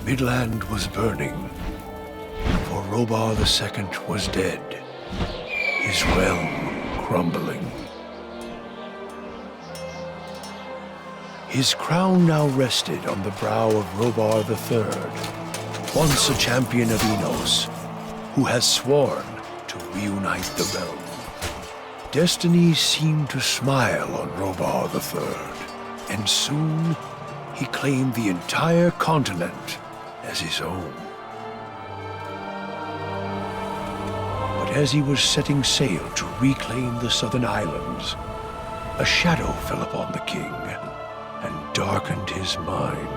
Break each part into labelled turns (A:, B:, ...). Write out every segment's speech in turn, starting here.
A: Midland was burning, for Robar II was dead, his realm crumbling. His crown now rested on the brow of Robar III, once a champion of Enos, who has sworn to reunite the realm. Destiny seemed to smile on Robar III, and soon he claimed the entire continent as his own. But as he was setting sail to reclaim the southern islands, a shadow fell upon the king and darkened his mind.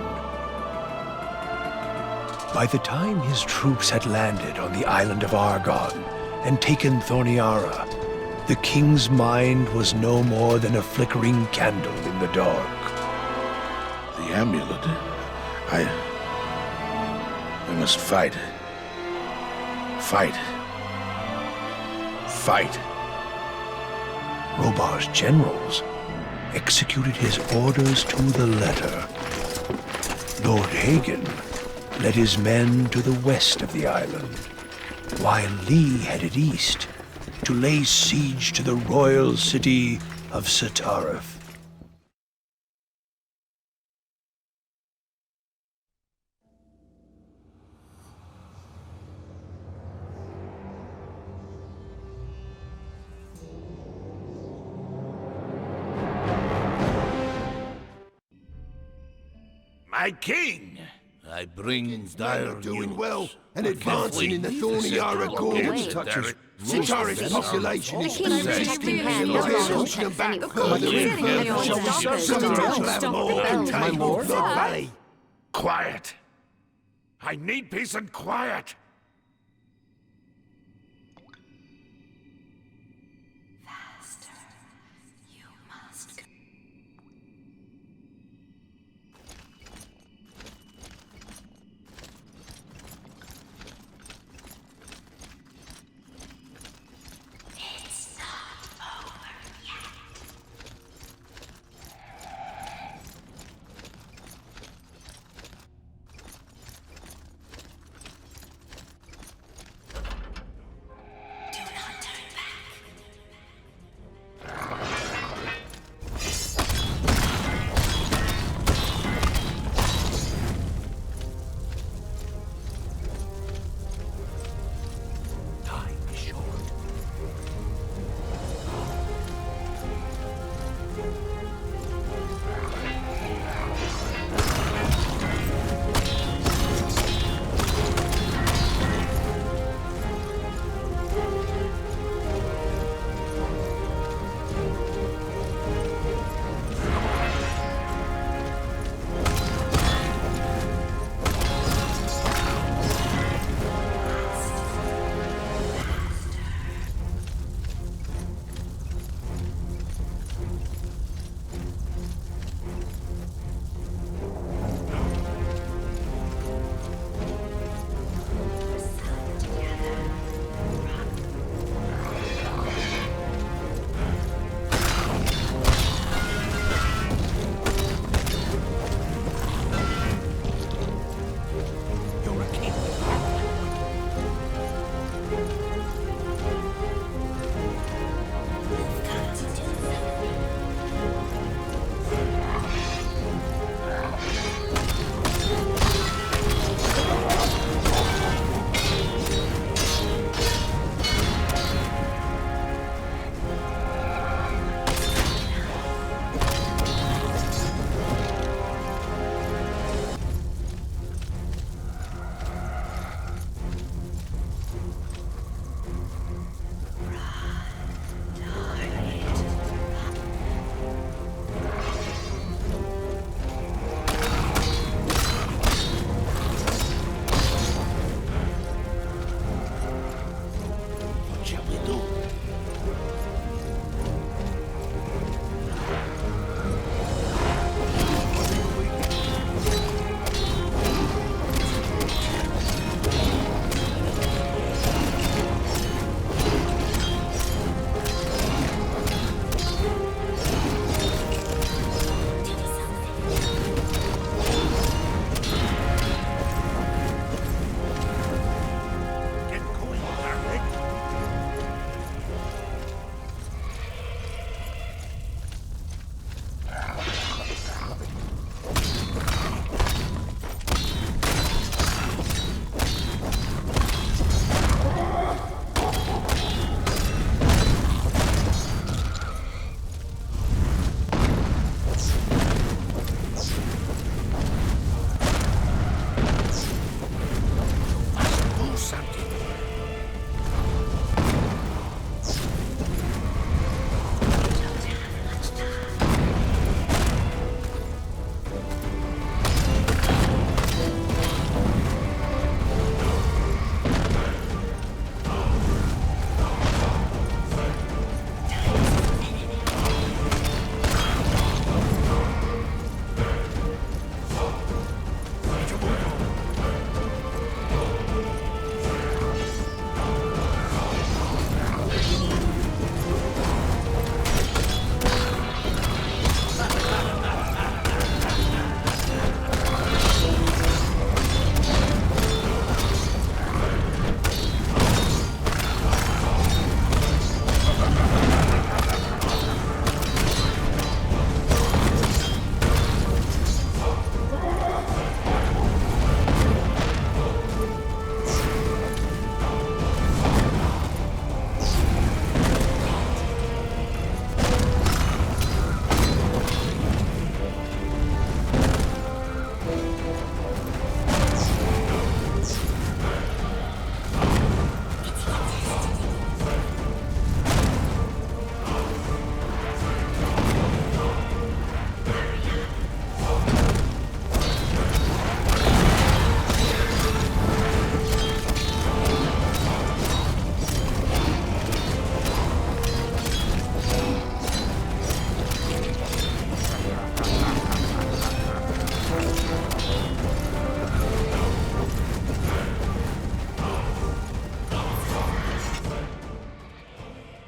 A: By the time his troops had landed on the island of Argon and taken Thorniara, the king's mind was no more than a flickering candle in the dark.
B: The amulet. I must fight. Fight. Fight.
A: Robar's generals executed his orders to the letter. Lord Hagen led his men to the west of the island, while Lee headed east to lay siege to the royal city of Satarif.
C: My king!
B: I bring dire news.
D: Doing well and advancing in the Thorniara Gorge. Sitaris population is persisting. Pushing them back further. Sometimes we'll have more contained Blood Valley.
C: Quiet! I need peace and quiet!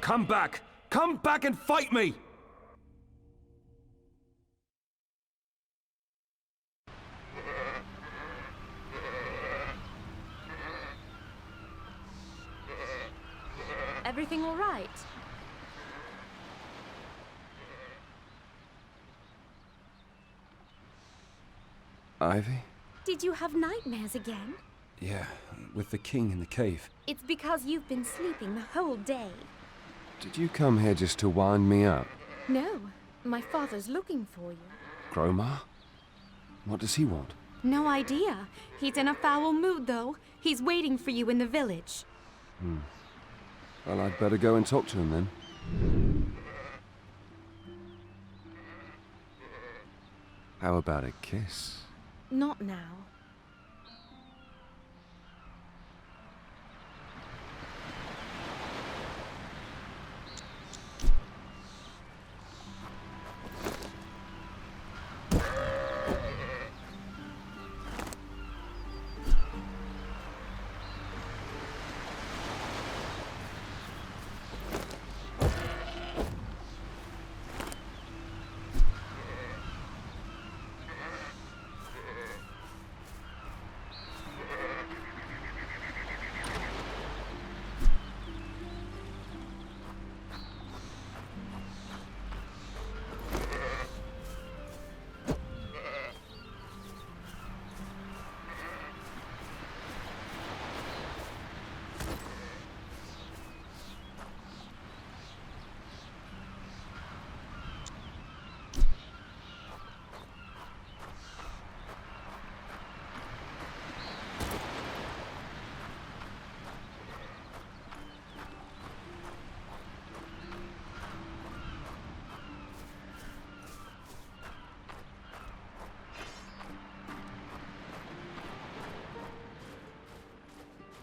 C: Come back! Come back and fight me!
E: Everything all right?
F: Ivy?
E: Did you have nightmares again?
F: Yeah, with the king in the cave.
E: It's because you've been sleeping the whole day.
F: Did you come here just to wind me up?
E: No, my father's looking for you.
F: Gromar? What does he want?
E: No idea. He's in a foul mood, though. He's waiting for you in the village.
F: Well, I'd better go and talk to him then. How about a kiss?
E: Not now.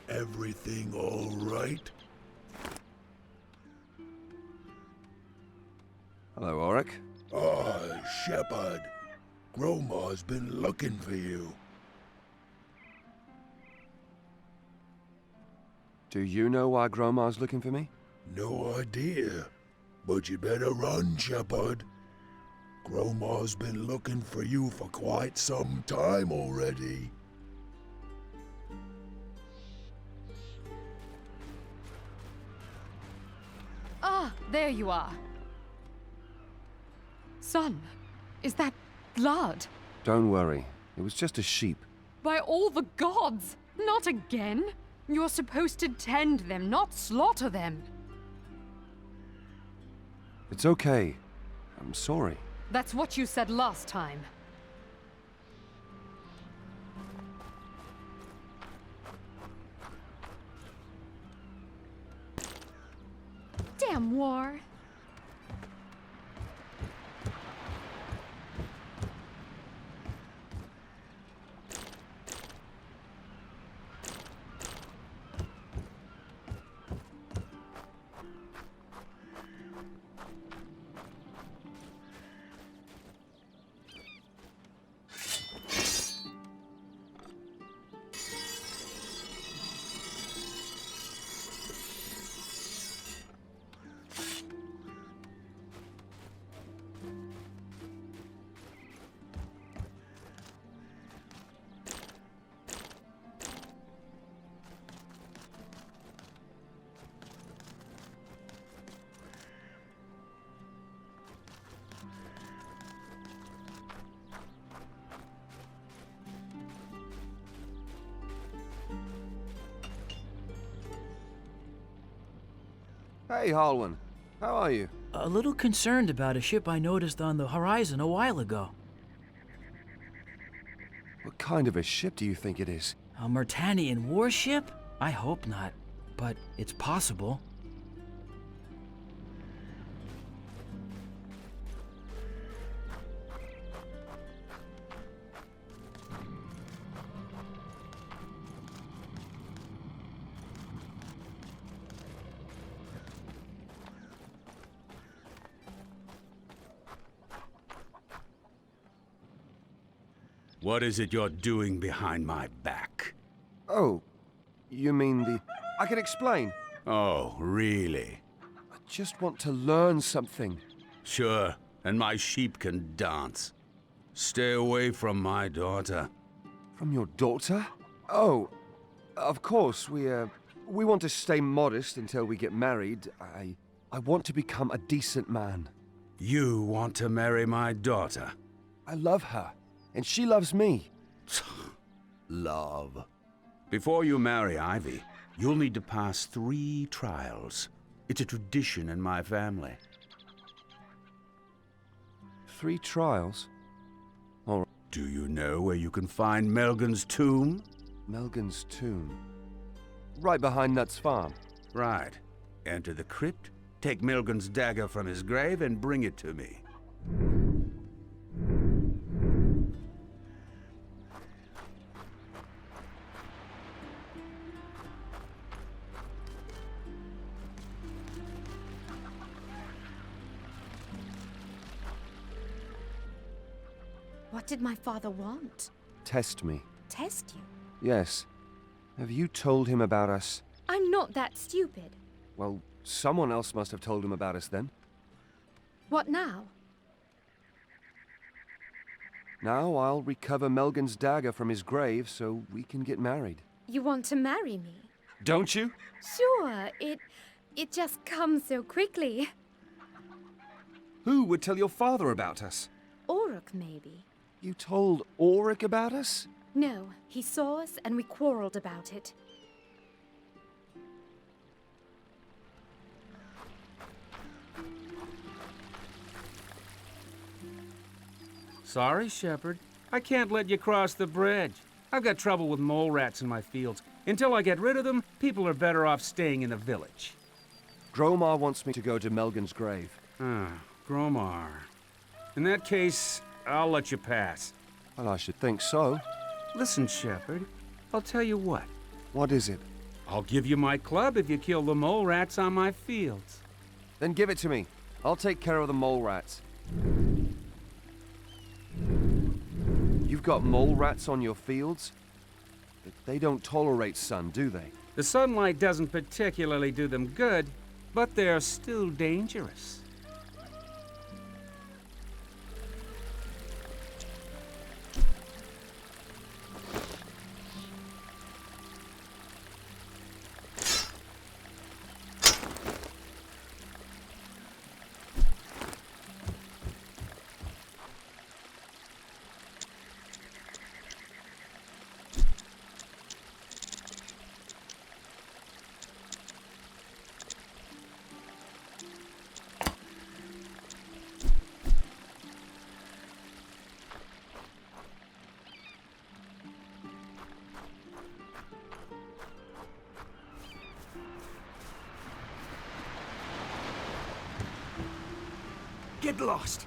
A: Everything all right?
F: Hello, Auric.
A: Ah, Shepard. Gromar's been looking for you.
F: Do you know why Gromar's looking for me?
A: No idea. But you better run, Shepard. Gromar's been looking for you for quite some time already.
G: Ah, there you are. Son, is that blood?
F: Don't worry. It was just a sheep.
G: By all the gods! Not again! You're supposed to tend them, not slaughter them.
F: It's okay. I'm sorry.
G: That's what you said last time.
E: Damn war.
F: Hey, Halwyn. How are you?
H: A little concerned about a ship I noticed on the horizon a while ago.
F: What kind of a ship do you think it is?
H: A Myrtanian warship? I hope not, but it's possible.
C: What is it you're doing behind my back?
F: Oh, you mean the... I can explain.
C: Oh, really?
F: just want to learn something.
I: Sure, and my sheep can dance. Stay away from my daughter.
F: From your daughter? Oh, of course, we want to stay modest until we get married. I want to become a decent man.
I: You want to marry my daughter?
F: I love her, and she loves me.
I: Love. Before you marry Ivy, you'll need to pass 3 trials. It's a tradition in my family.
F: 3 trials? All right.
I: Do you know where you can find Melgan's tomb?
F: Melgan's tomb. Right behind Nut's farm.
I: Right. Enter the crypt, take Melgan's dagger from his grave, and bring it to me.
E: What did my father want?
F: Test me.
E: Test you?
F: Yes. Have you told him about us?
E: I'm not that stupid.
F: Well, someone else must have told him about us then.
E: What now?
F: Now I'll recover Melgan's dagger from his grave so we can get married.
E: You want to marry me?
F: Don't you?
E: Sure, it just comes so quickly.
F: Who would tell your father about us?
E: Oruk, maybe.
F: You told Auric about us?
E: No, he saw us and we quarreled about it.
H: Sorry, Shepherd. I can't let you cross the bridge. I've got trouble with mole rats in my fields. Until I get rid of them, people are better off staying in the village.
F: Gromar wants me to go to Melgan's grave.
H: Ah, Gromar. In that case, I'll let you pass.
F: Well, I should think so.
H: Listen, Shepherd, I'll tell you what.
F: What is it?
H: I'll give you my club if you kill the mole rats on my fields.
F: Then give it to me. I'll take care of the mole rats. You've got mole rats on your fields? But they don't tolerate sun, do they?
H: The sunlight doesn't particularly do them good, but they're still dangerous.
C: Get lost!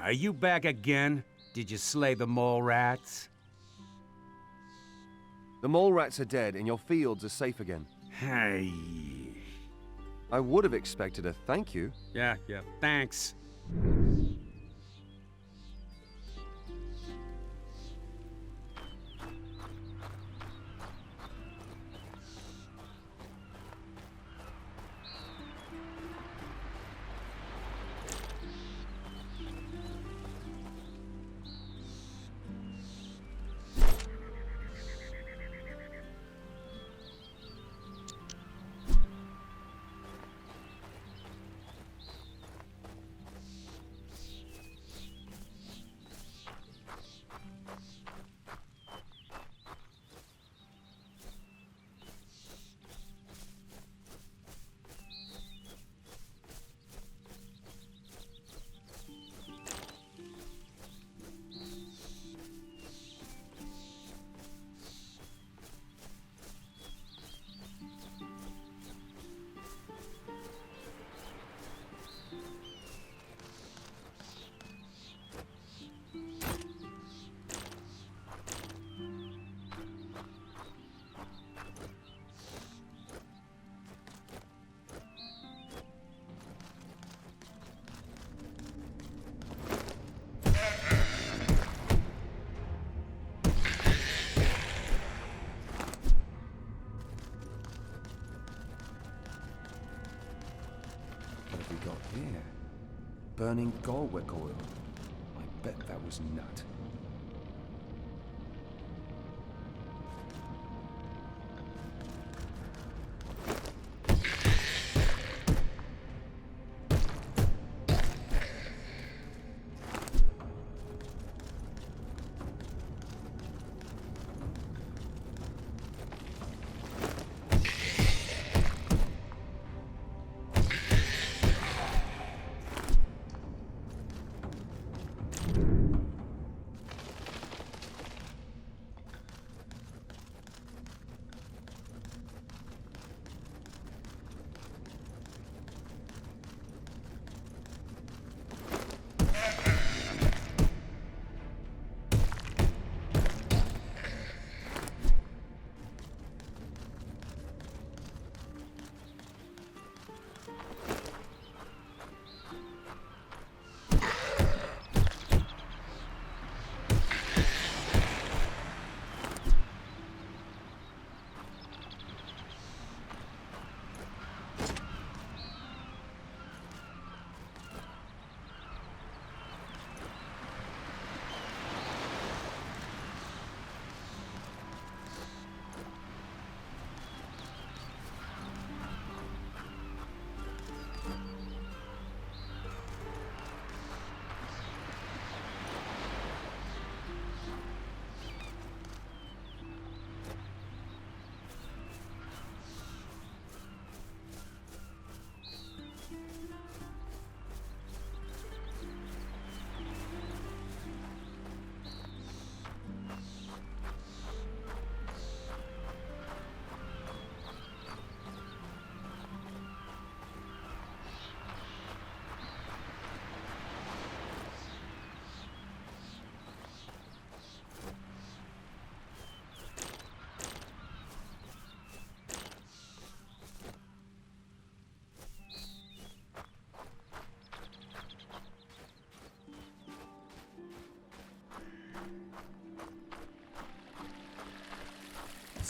H: are you back again? Did you slay the mole rats?
F: The mole rats are dead and your fields are safe again.
H: Hey.
F: I would have expected a thank you.
H: Yeah, thanks.
F: Here. Burning Galwick oil. I bet that was nut.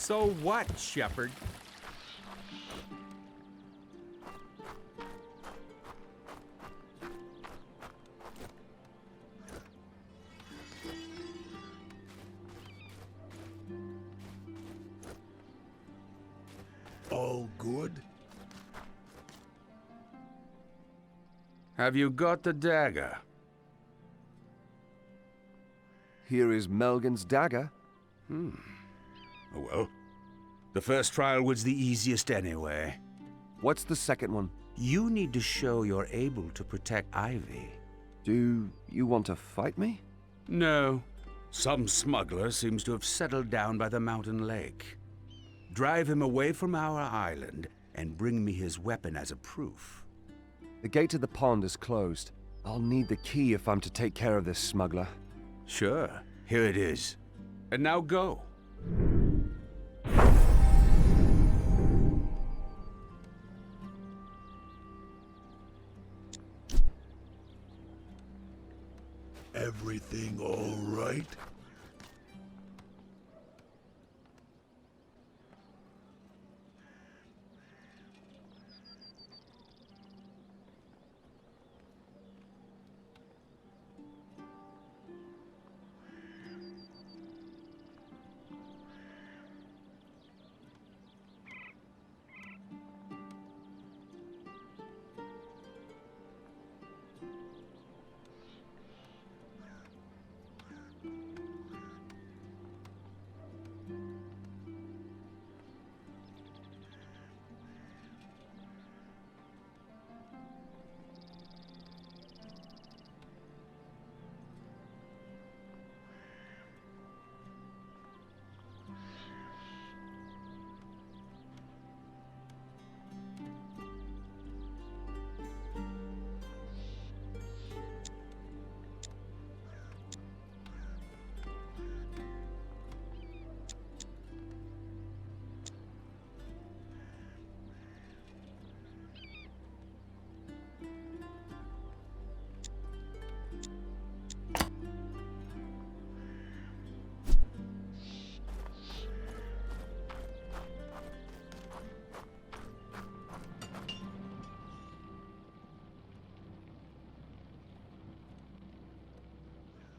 H: So what, Shepherd?
B: All good?
I: Have you got the dagger?
F: Here is Melgan's dagger.
I: Oh well. The first trial was the easiest anyway.
F: What's the second one?
I: You need to show you're able to protect Ivy.
F: Do you want to fight me?
I: No. Some smuggler seems to have settled down by the mountain lake. Drive him away from our island and bring me his weapon as a proof.
F: The gate to the pond is closed. I'll need the key if I'm to take care of this smuggler.
I: Sure, here it is. And now go.
B: Everything all right?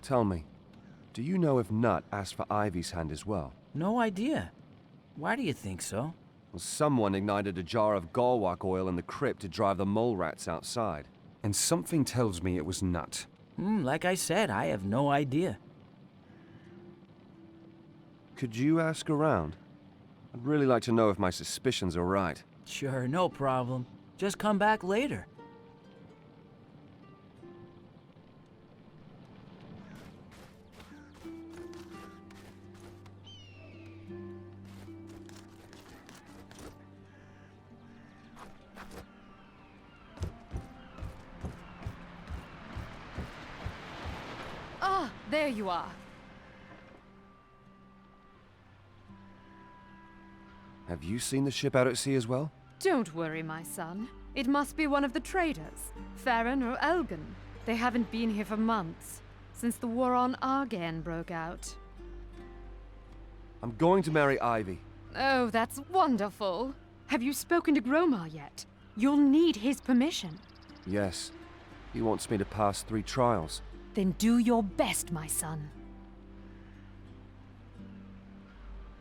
F: Tell me, do you know if Nut asked for Ivy's hand as well?
J: No idea. Why do you think so?
F: Well, someone ignited a jar of Galwak oil in the crypt to drive the mole rats outside. And something tells me it was Nut.
J: Like I said, I have no idea.
F: Could you ask around? I'd really like to know if my suspicions are right.
J: Sure, no problem. Just come back later.
G: Ah, there you are.
F: Have you seen the ship out at sea as well?
G: Don't worry, my son. It must be one of the traders, Farron or Elgin. They haven't been here for months, since the war on Argan broke out.
F: I'm going to marry Ivy.
G: Oh, that's wonderful. Have you spoken to Gromar yet? You'll need his permission.
F: Yes. He wants me to pass 3 trials.
G: Then do your best, my son.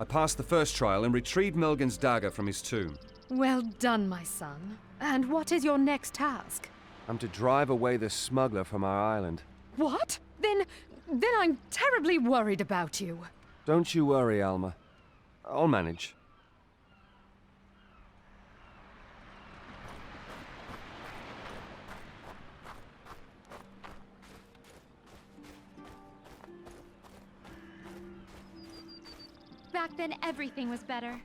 F: I passed the first trial and retrieved Milgen's dagger from his tomb.
G: Well done, my son. And what is your next task?
F: I'm to drive away the smuggler from our island.
G: What? Then I'm terribly worried about you.
F: Don't you worry, Alma. I'll manage.
E: Back then, everything was better.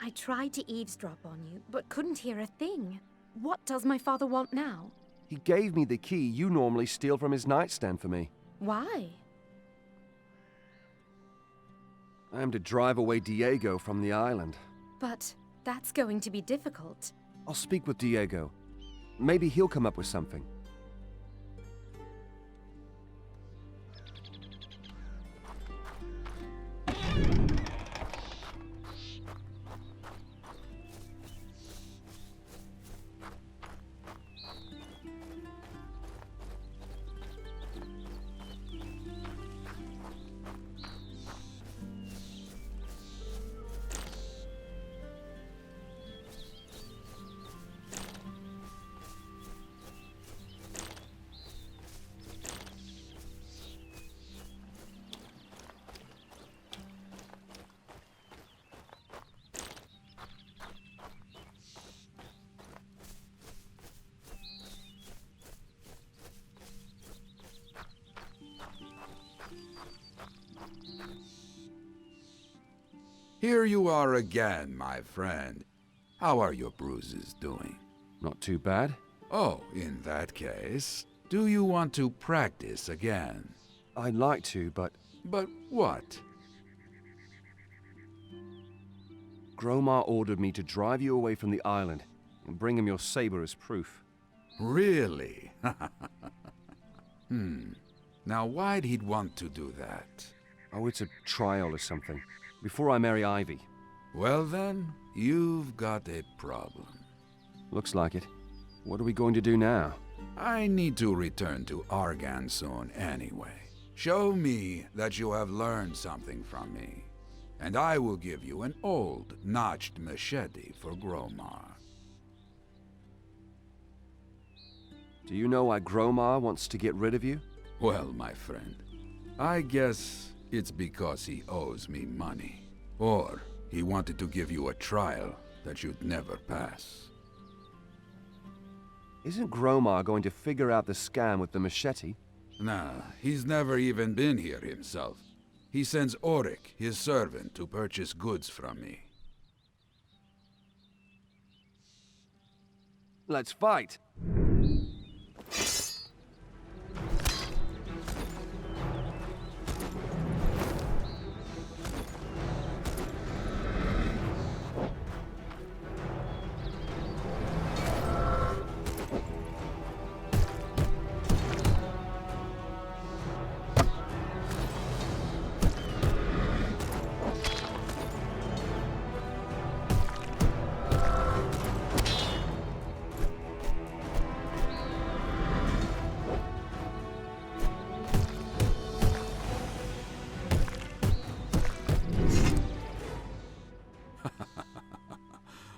E: I tried to eavesdrop on you, but couldn't hear a thing. What does my father want now?
F: He gave me the key you normally steal from his nightstand for me.
E: Why?
F: I am to drive away Diego from the island.
E: But that's going to be difficult.
F: I'll speak with Diego. Maybe he'll come up with something.
I: Here you are again, my friend. How are your bruises doing?
F: Not too bad.
I: Oh, in that case, do you want to practice again?
F: I'd like to, but
I: But what?
F: Gromar ordered me to drive you away from the island and bring him your saber as proof.
I: Really? Now why'd he want to do that?
F: Oh, it's a trial or something. Before I marry Ivy.
I: Well then, you've got a problem.
F: Looks like it. What are we going to do now?
I: I need to return to Argan soon anyway. Show me that you have learned something from me, and I will give you an old, notched machete for Gromar.
F: Do you know why Gromar wants to get rid of you?
I: Well, my friend, I guess it's because he owes me money. Or he wanted to give you a trial that you'd never pass.
F: Isn't Gromar going to figure out the scam with the machete?
I: Nah, he's never even been here himself. He sends Auric, his servant, to purchase goods from me.
F: Let's fight!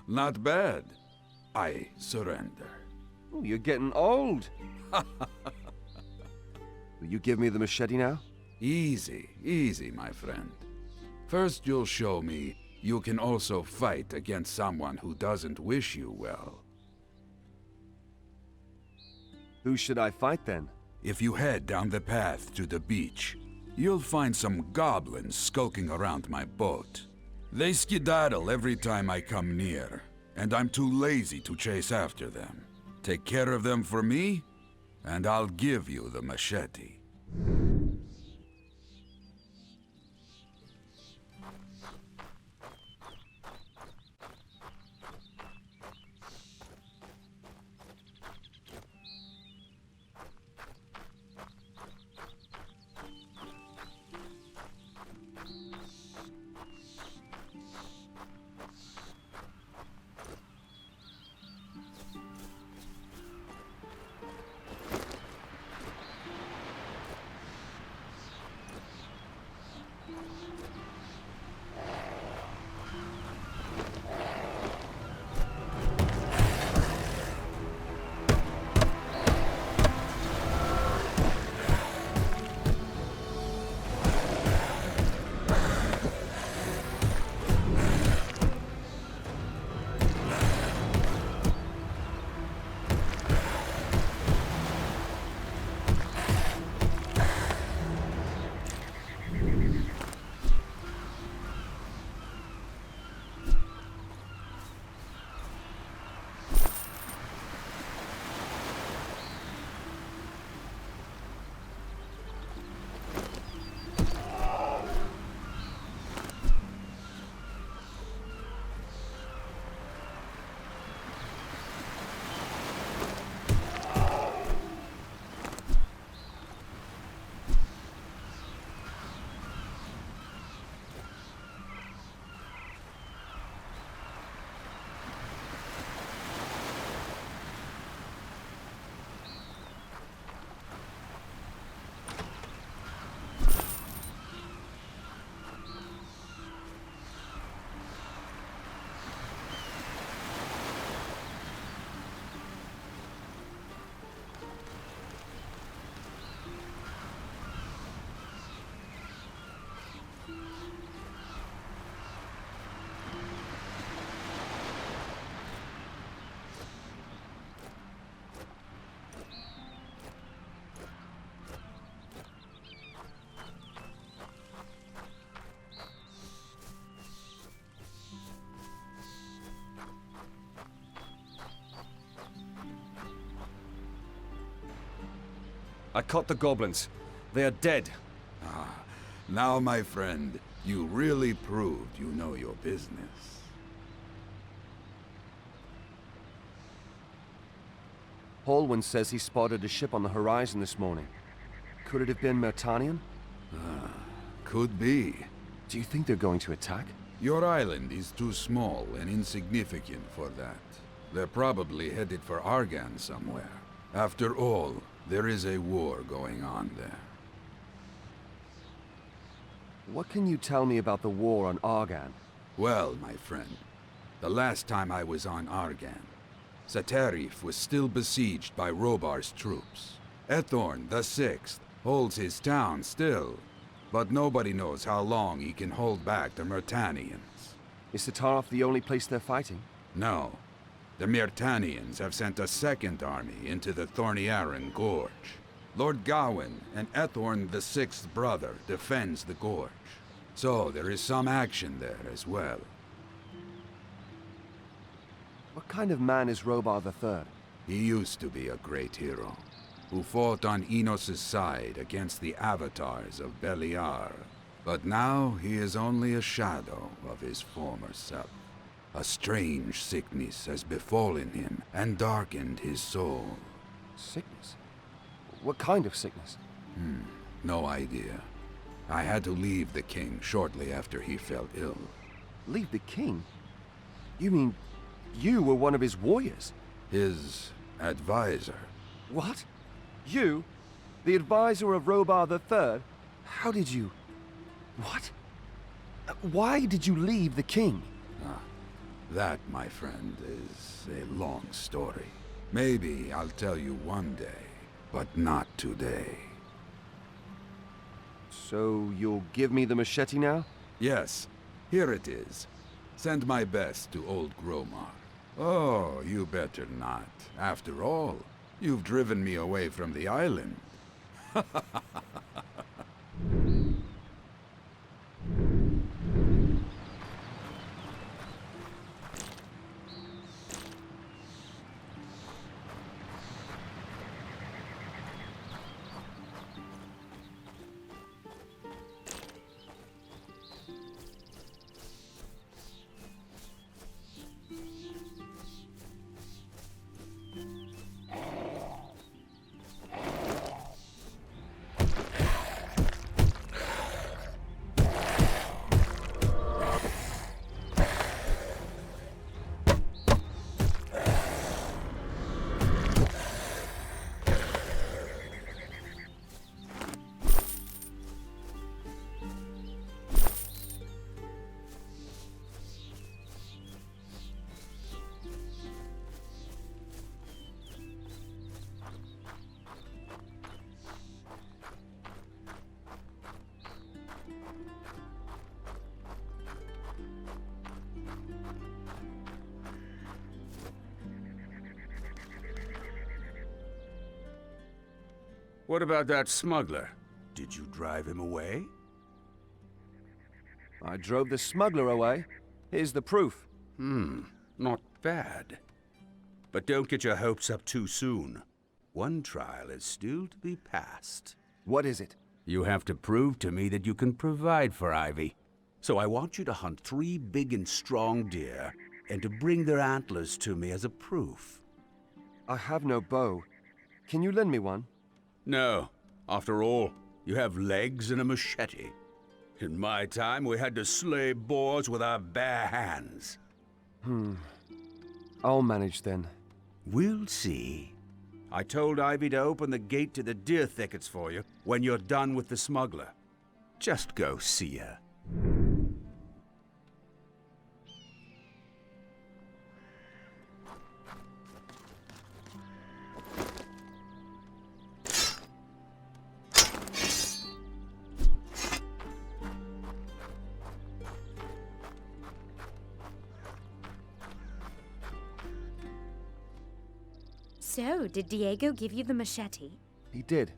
I: Not bad. I surrender.
F: Oh, you're getting old. Will you give me the machete now?
I: Easy, easy, my friend. First you'll show me you can also fight against someone who doesn't wish you well.
F: Who should I fight then?
I: If you head down the path to the beach, you'll find some goblins skulking around my boat. They skedaddle every time I come near, and I'm too lazy to chase after them. Take care of them for me, and I'll give you the machete.
F: I caught the goblins. They are dead.
I: Now, my friend, you really proved you know your business.
F: Hallwyn says he spotted a ship on the horizon this morning. Could it have been Mertanian?
I: Could be.
F: Do you think they're going to attack?
I: Your island is too small and insignificant for that. They're probably headed for Argan somewhere. After all, there is a war going on there.
F: What can you tell me about the war on Argan?
I: Well, my friend, the last time I was on Argan, Satarif was still besieged by Robar's troops. Ethorn the Sixth holds his town still, but nobody knows how long he can hold back the Mertanians.
F: Is Satarif the only place they're fighting?
I: No. The Mertanians have sent a second army into the Thorniaran Gorge. Lord Gawain and Ethorn the Sixth's brother defends the gorge. So there is some action there as well.
F: What kind of man is Robar III?
I: He used to be a great hero, who fought on Enos's side against the avatars of Beliar. But now he is only a shadow of his former self. A strange sickness has befallen him and darkened his soul.
F: Sickness? What kind of sickness?
I: No idea. I had to leave the king shortly after he fell ill.
F: Leave the king? You mean you were one of his warriors?
I: His advisor.
F: What? You? The advisor of Robar III? How did you... What? Why did you leave the king?
I: That, my friend, is a long story. Maybe I'll tell you one day, but not today.
F: So you'll give me the machete now?
I: Yes, here it is. Send my best to old Gromar. Oh, you better not. After all, you've driven me away from the island.
C: What about that smuggler? Did you drive him away?
F: I drove the smuggler away. Here's the proof.
C: Not bad. But don't get your hopes up too soon. One trial is still to be passed.
F: What is it?
C: You have to prove to me that you can provide for Ivy. So I want you to hunt 3 big and strong deer, and to bring their antlers to me as a proof.
F: I have no bow. Can you lend me one?
C: No. After all, you have legs and a machete. In my time, we had to slay boars with our bare hands.
F: I'll manage then.
C: We'll see. I told Ivy to open the gate to the deer thickets for you when you're done with the smuggler. Just go see her.
E: So, did Diego give you the machete?
F: He did.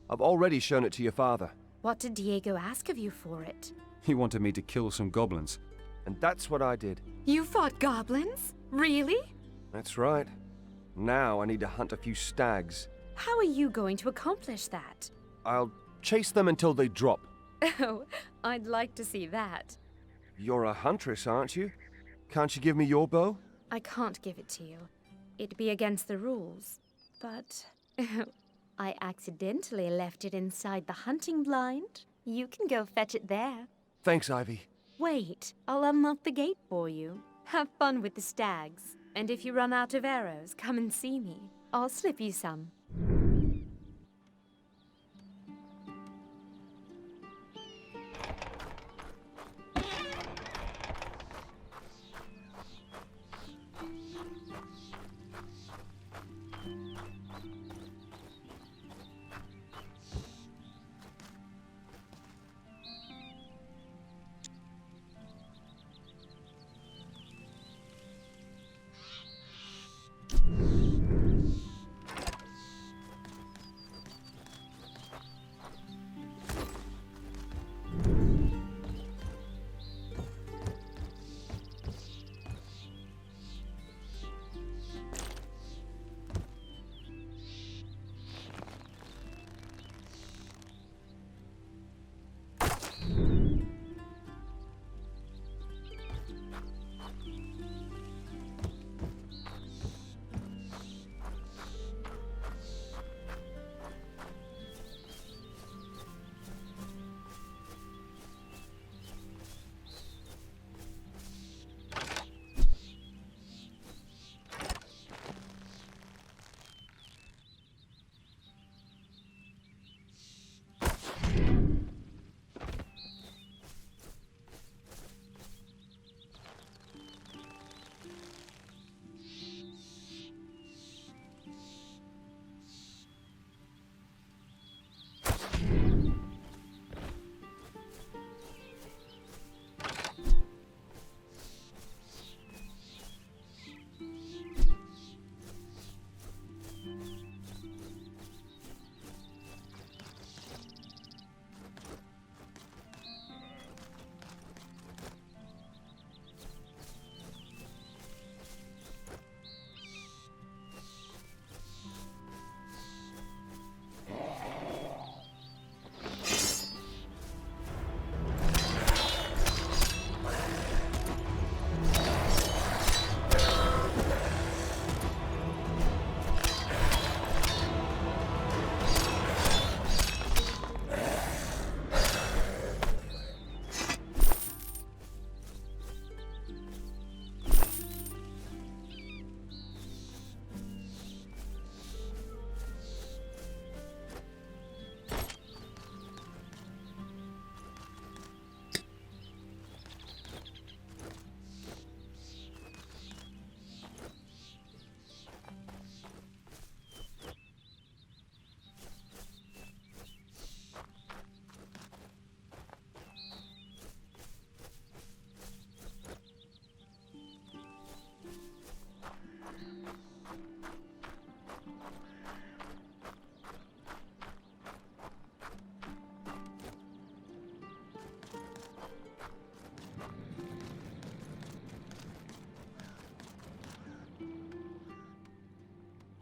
F: I've already shown it to your father.
E: What did Diego ask of you for it?
F: He wanted me to kill some goblins. And that's what I did.
E: You fought goblins? Really?
F: That's right. Now I need to hunt a few stags.
E: How are you going to accomplish that?
F: I'll chase them until they drop.
E: Oh, I'd like to see that.
F: You're a huntress, aren't you? Can't you give me your bow?
E: I can't give it to you. It'd be against the rules. But I accidentally left it inside the hunting blind. You can go fetch it there.
F: Thanks, Ivy.
E: Wait, I'll unlock the gate for you. Have fun with the stags. And if you run out of arrows, come and see me. I'll slip you some.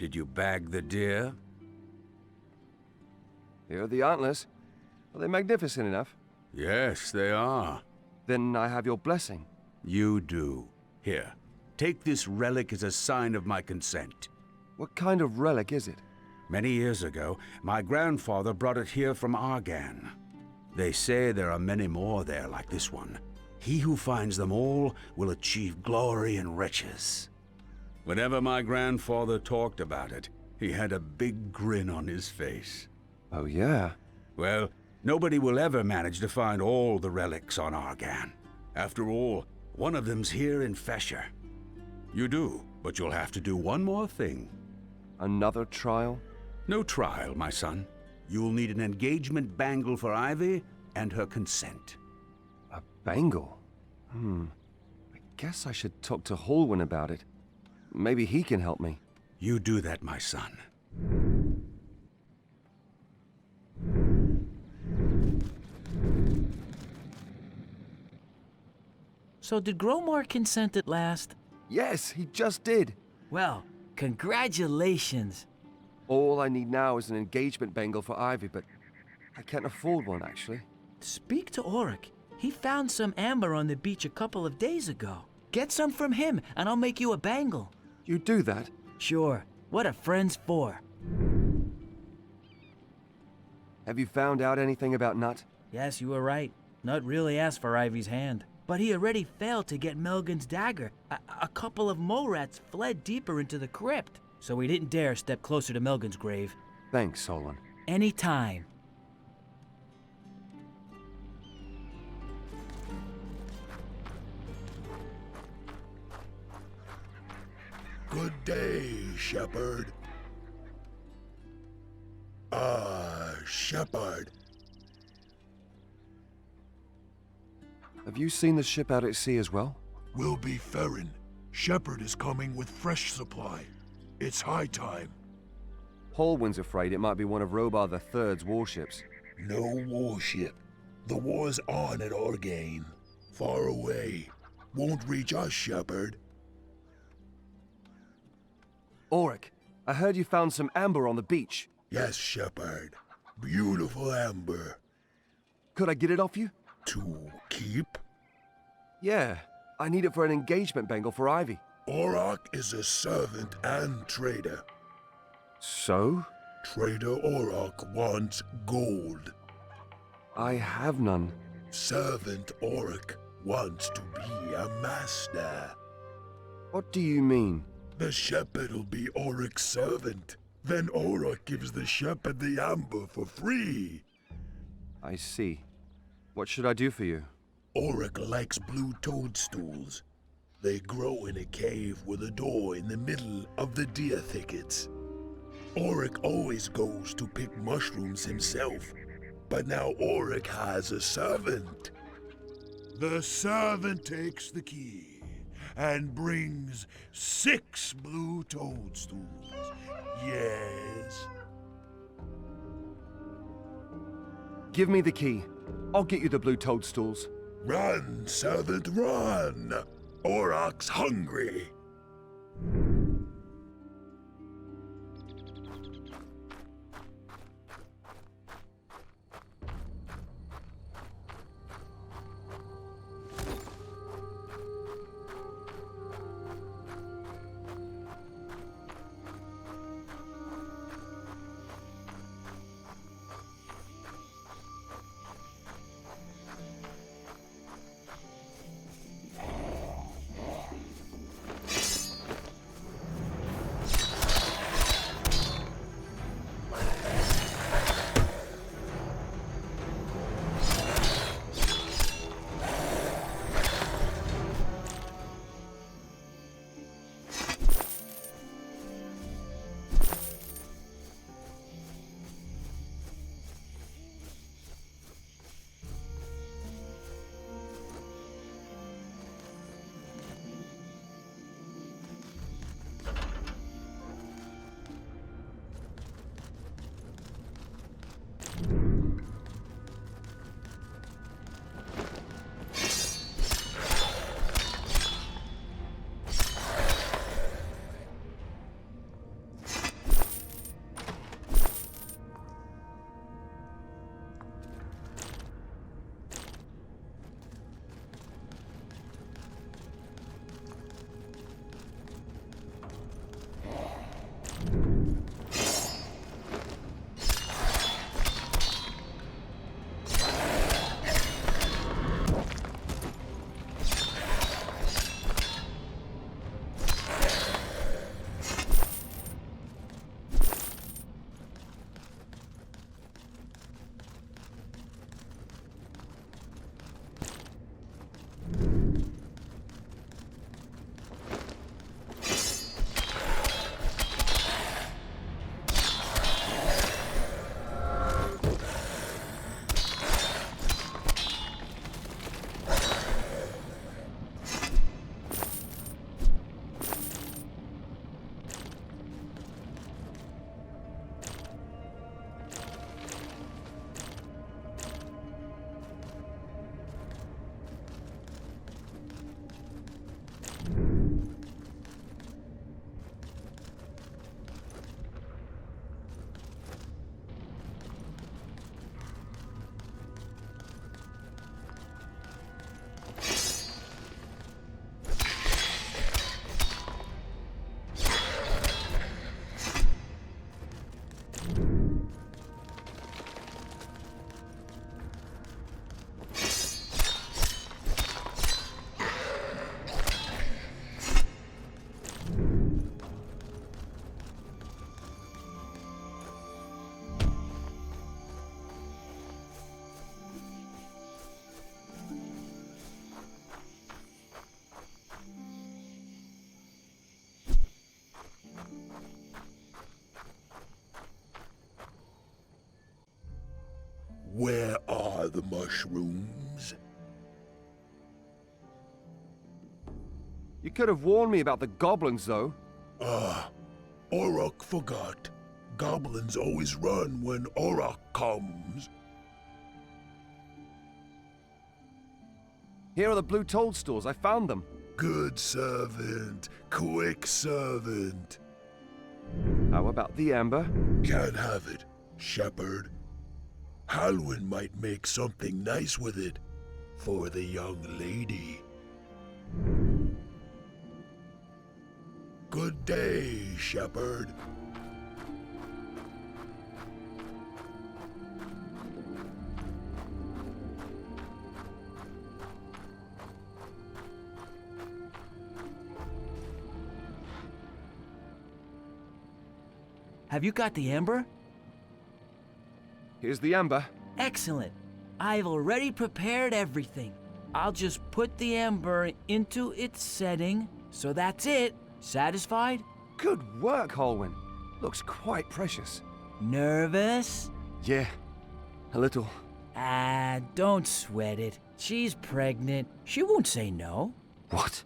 C: Did you bag the deer?
F: Here are the antlers. Are they magnificent enough?
C: Yes, they are.
F: Then I have your blessing.
C: You do. Here, take this relic as a sign of my consent.
F: What kind of relic is it?
C: Many years ago, my grandfather brought it here from Argan. They say there are many more there like this one. He who finds them all will achieve glory and riches. Whenever my grandfather talked about it, he had a big grin on his face.
F: Oh, yeah?
C: Well, nobody will ever manage to find all the relics on Argan. After all, one of them's here in Fesher. You do, but you'll have to do one more thing.
F: Another trial?
C: No trial, my son. You'll need an engagement bangle for Ivy and her consent.
F: A bangle? I guess I should talk to Hallwyn about it. Maybe he can help me.
C: You do that, my son.
J: So did Gromor consent at last?
F: Yes, he just did.
J: Well, congratulations.
F: All I need now is an engagement bangle for Ivy, but I can't afford one, actually.
J: Speak to Auric. He found some amber on the beach a couple of days ago. Get some from him, and I'll make you a bangle.
F: You do that?
J: Sure. What are friends for?
F: Have you found out anything about Nut?
J: Yes, you were right. Nut really asked for Ivy's hand. But he already failed to get Melgan's dagger. A couple of mole rats fled deeper into the crypt, so we didn't dare step closer to Melgan's grave.
F: Thanks, Solon.
J: Anytime.
B: Good day, Shepherd. Shepherd.
F: Have you seen the ship out at sea as well?
B: Will be Ferrin. Shepherd is coming with fresh supply. It's high time.
F: Hallwind's afraid it might be one of Robar III's warships.
B: No warship. The war's on at Arcania. Far away. Won't reach us, Shepherd.
F: Auric, I heard you found some amber on the beach.
B: Yes, Shepherd. Beautiful amber.
F: Could I get it off you?
B: To keep?
F: Yeah, I need it for an engagement bangle for Ivy.
B: Auroch is a servant and trader.
F: So?
B: Trader Auroch wants gold.
F: I have none.
B: Servant Auroch wants to be a master.
F: What do you mean?
B: The shepherd'll be Auroch's servant. Then Auroch gives the shepherd the amber for free.
F: I see. What should I do for you?
B: Auroch likes blue toadstools. They grow in a cave with a door in the middle of the deer thickets. Auroch always goes to pick mushrooms himself, but now Auroch has a servant. The servant takes the key and brings 6 blue toadstools. Yes.
F: Give me the key. I'll get you the blue toadstools.
B: Run, servant, run! Auroch's hungry. by the mushrooms.
F: You could have warned me about the goblins, though.
B: Auroch forgot. Goblins always run when Auroch comes.
F: Here are the blue toadstools. I found them.
B: Good servant, quick servant.
F: How about the amber?
B: Can't have it, shepherd. Halwyn might make something nice with it for the young lady. Good day, shepherd.
J: Have you got the amber?
F: Here's the amber.
J: Excellent. I've already prepared everything. I'll just put the amber into its setting, so that's it. Satisfied?
F: Good work, Halwyn. Looks quite precious.
J: Nervous?
F: Yeah, a little.
J: Don't sweat it. She's pregnant. She won't say no.
F: What?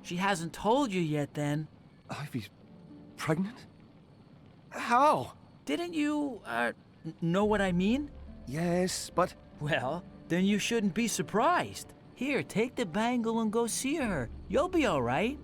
J: She hasn't told you yet then.
F: Ivy's pregnant? How?
J: Didn't you, know what I mean?
F: Yes, but...
J: Well, then you shouldn't be surprised. Here, take the bangle and go see her. You'll be all right.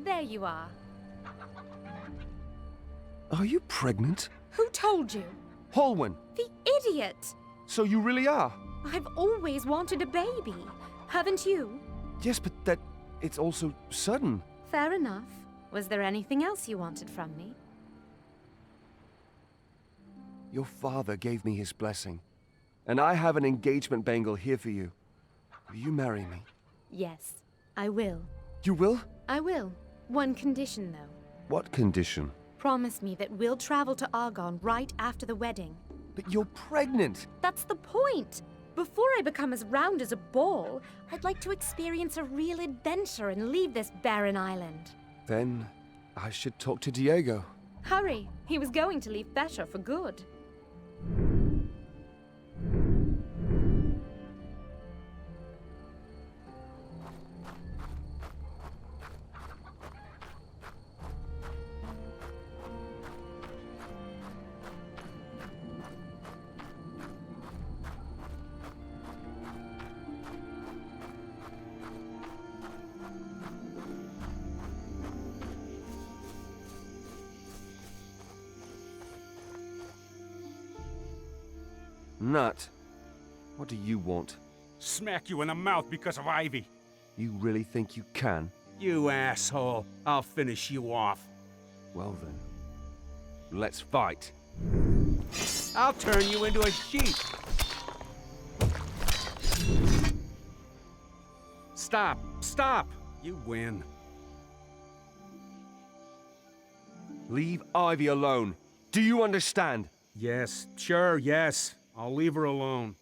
E: There you are.
F: Are you pregnant?
E: Who told you?
F: Halwyn!
E: The idiot!
F: So you really are?
E: I've always wanted a baby. Haven't you?
F: Yes, but it's also sudden.
E: Fair enough. Was there anything else you wanted from me?
F: Your father gave me his blessing. And I have an engagement bangle here for you. Will you marry me?
E: Yes, I will.
F: You will?
E: I will. One condition, though.
F: What condition?
E: Promise me that we'll travel to Argonne right after the wedding.
F: But you're pregnant!
E: That's the point! Before I become as round as a ball, I'd like to experience a real adventure and leave this barren island.
F: Then I should talk to Diego.
E: Hurry! He was going to leave Fesher for good.
F: Nut, what do you want?
C: Smack you in the mouth because of Ivy.
F: You really think you can?
C: You asshole. I'll finish you off.
F: Well then, let's fight.
C: I'll turn you into a sheep. Stop. Stop. You win.
F: Leave Ivy alone. Do you understand?
C: Yes, sure, yes. I'll leave her alone.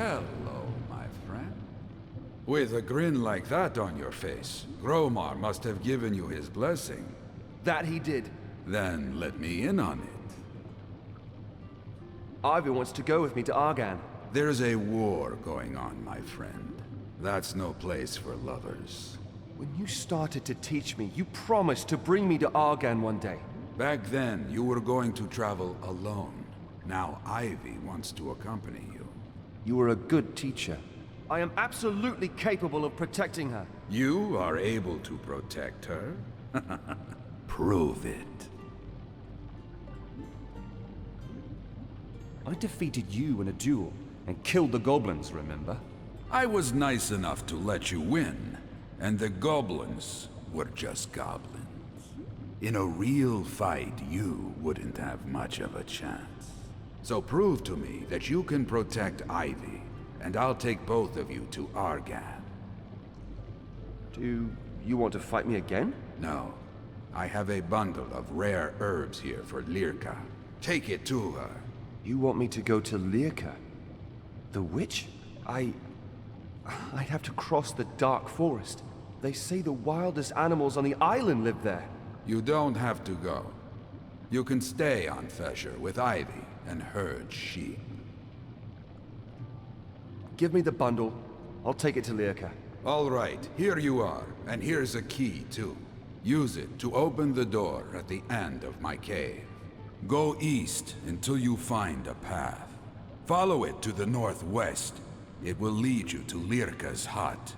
I: Hello, my friend. With a grin like that on your face, Gromar must have given you his blessing.
F: That he did.
I: Then let me in on it.
F: Ivy wants to go with me to Argan.
I: There's a war going on, my friend. That's no place for lovers.
F: When you started to teach me, you promised to bring me to Argan one day.
I: Back then, you were going to travel alone. Now Ivy wants to accompany you.
F: You were a good teacher. I am absolutely capable of protecting her.
I: You are able to protect her? Prove it.
F: I defeated you in a duel and killed the goblins, remember?
I: I was nice enough to let you win, and the goblins were just goblins. In a real fight, you wouldn't have much of a chance. So prove to me that you can protect Ivy, and I'll take both of you to Argan.
F: Do you want to fight me again?
I: No. I have a bundle of rare herbs here for Lirka. Take it to her.
F: You want me to go to Lirka? The witch? I'd have to cross the dark forest. They say the wildest animals on the island live there.
I: You don't have to go. You can stay on Fesher with Ivy and herd sheep.
F: Give me the bundle. I'll take it to Lirka.
I: All right, here you are, and here's a key, too. Use it to open the door at the end of my cave. Go east until you find a path. Follow it to the northwest. It will lead you to Lirka's hut.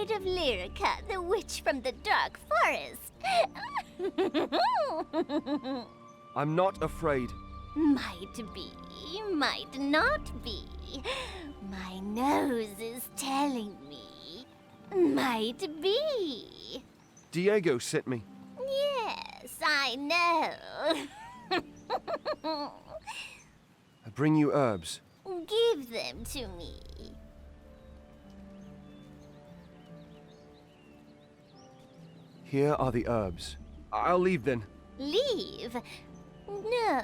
K: afraid of Lyrica, the witch from the Dark Forest?
F: I'm not afraid.
K: Might be, might not be. My nose is telling me. Might be.
F: Diego sent me.
K: Yes, I know.
F: I bring you herbs.
K: Give them to me.
F: Here are the herbs. I'll leave then.
K: Leave? No.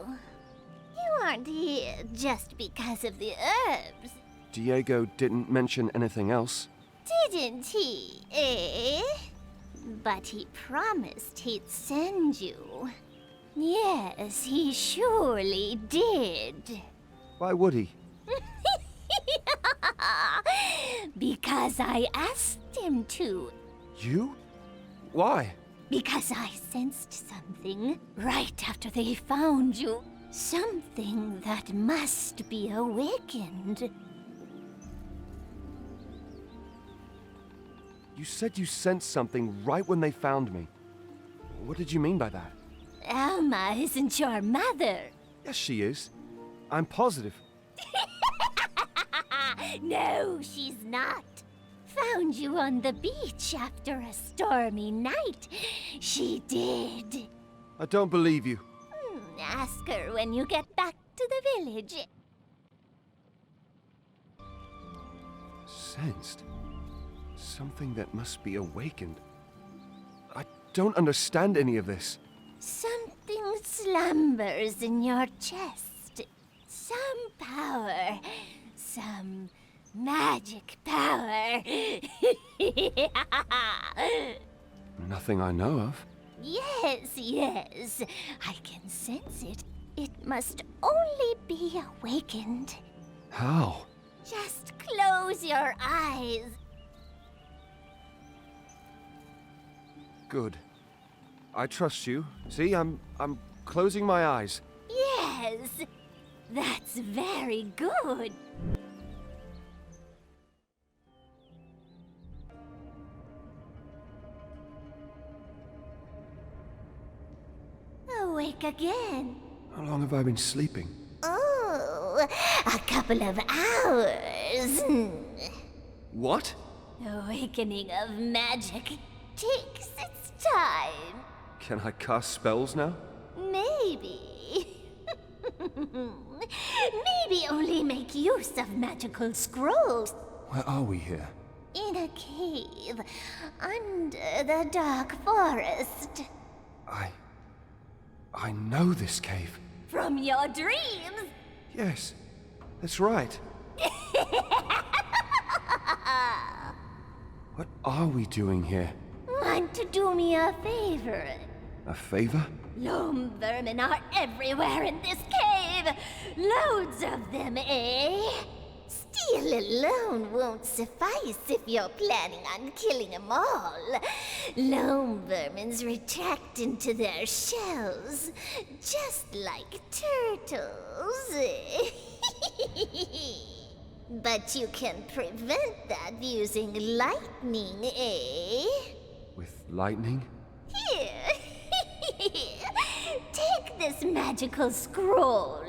K: You aren't here just because of the herbs.
F: Diego didn't mention anything else.
K: Didn't he, eh? But he promised he'd send you. Yes, he surely did.
F: Why would he?
K: Because I asked him to.
F: You? Why?
K: Because I sensed something right after they found you. Something that must be awakened.
F: You said you sensed something right when they found me. What did you mean by that?
K: Alma isn't your mother.
F: Yes, she is. I'm positive.
K: No, she's not. Found you on the beach after a stormy night. She did.
F: I don't believe you.
K: Ask her when you get back to the village.
F: Sensed? Something that must be awakened. I don't understand any of this.
K: Something slumbers in your chest. Some power. Some magic power.
F: Nothing I know of.
K: Yes, yes. I can sense it. It must only be awakened.
F: How?
K: Just close your eyes.
F: Good. I trust you. See, I'm closing my eyes.
K: Yes, that's very good. Awake again.
F: How long have I been sleeping?
K: Oh, a couple of hours.
F: What?
K: Awakening of magic takes its time.
F: Can I cast spells now?
K: Maybe. Maybe only make use of magical scrolls.
F: Where are we here?
K: In a cave under the Dark Forest.
F: I know this cave.
K: From your dreams?
F: Yes, that's right. What are we doing here?
K: Want to do me a favor?
F: A favor?
K: Loam vermin are everywhere in this cave. Loads of them, eh? Steel alone won't suffice if you're planning on killing them all. Loam vermins retract into their shells, just like turtles. But you can prevent that using lightning, eh?
F: With lightning?
K: Here. Take this magical scroll.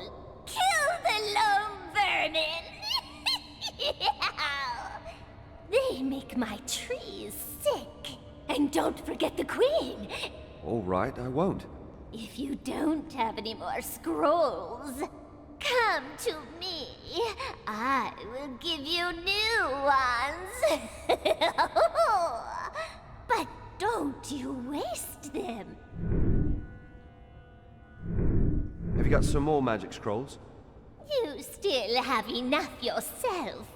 K: Kill the loam vermin. They make my trees sick. And don't forget the queen.
F: All right, I won't.
K: If you don't have any more scrolls, come to me. I will give you new ones. But don't you waste them.
F: Have you got some more magic scrolls?
K: You still have enough yourself.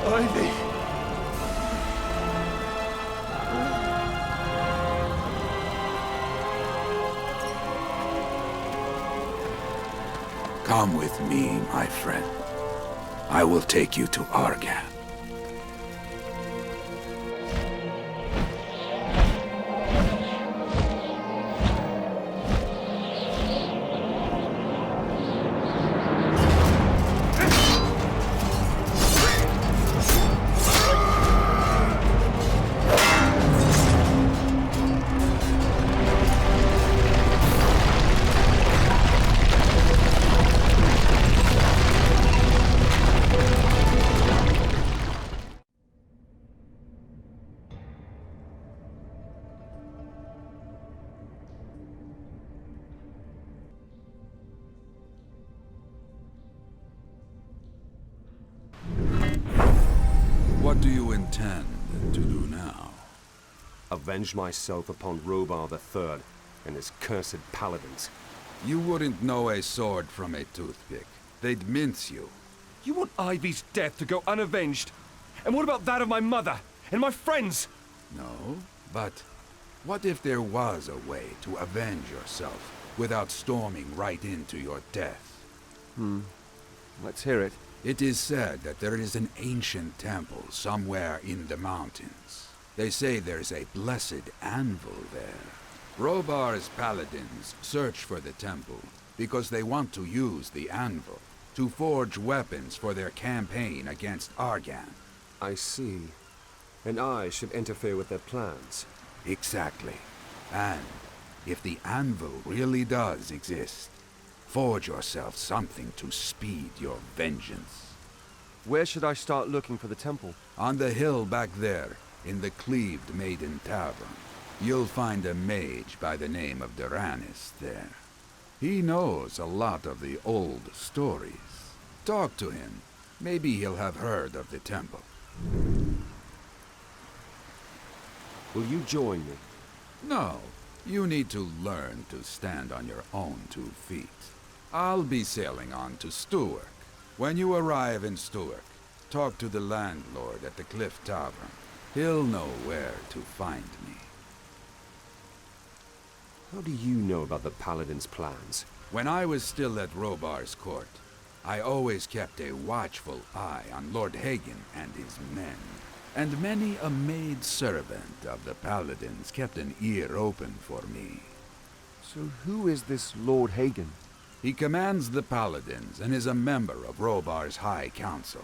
F: Ivy!
I: Come with me, my friend. I will take you to Argan. What do you intend to do now?
F: Avenge myself upon Robar III and his cursed paladins.
I: You wouldn't know a sword from a toothpick. They'd mince you.
F: You want Ivy's death to go unavenged? And what about that of my mother and my friends?
I: No, but what if there was a way to avenge yourself without storming right into your death?
F: Let's hear it.
I: It is said that there is an ancient temple somewhere in the mountains. They say there's a blessed anvil there. Robar's paladins search for the temple because they want to use the anvil to forge weapons for their campaign against Argan.
F: I see. And I should interfere with their plans.
I: Exactly. And if the anvil really does exist, forge yourself something to speed your vengeance.
F: Where should I start looking for the temple?
I: On the hill back there, in the Cleaved Maiden Tavern, you'll find a mage by the name of Duranis there. He knows a lot of the old stories. Talk to him. Maybe he'll have heard of the temple.
F: Will you join me?
I: No, you need to learn to stand on your own 2 feet. I'll be sailing on to Stuart. When you arrive in Stuart, talk to the landlord at the Cliff Tavern. He'll know where to find me.
F: How do you know about the Paladin's plans?
I: When I was still at Robar's court, I always kept a watchful eye on Lord Hagen and his men. And many a maid servant of the Paladins kept an ear open for me.
F: So who is this Lord Hagen?
I: He commands the Paladins and is a member of Robar's High Council.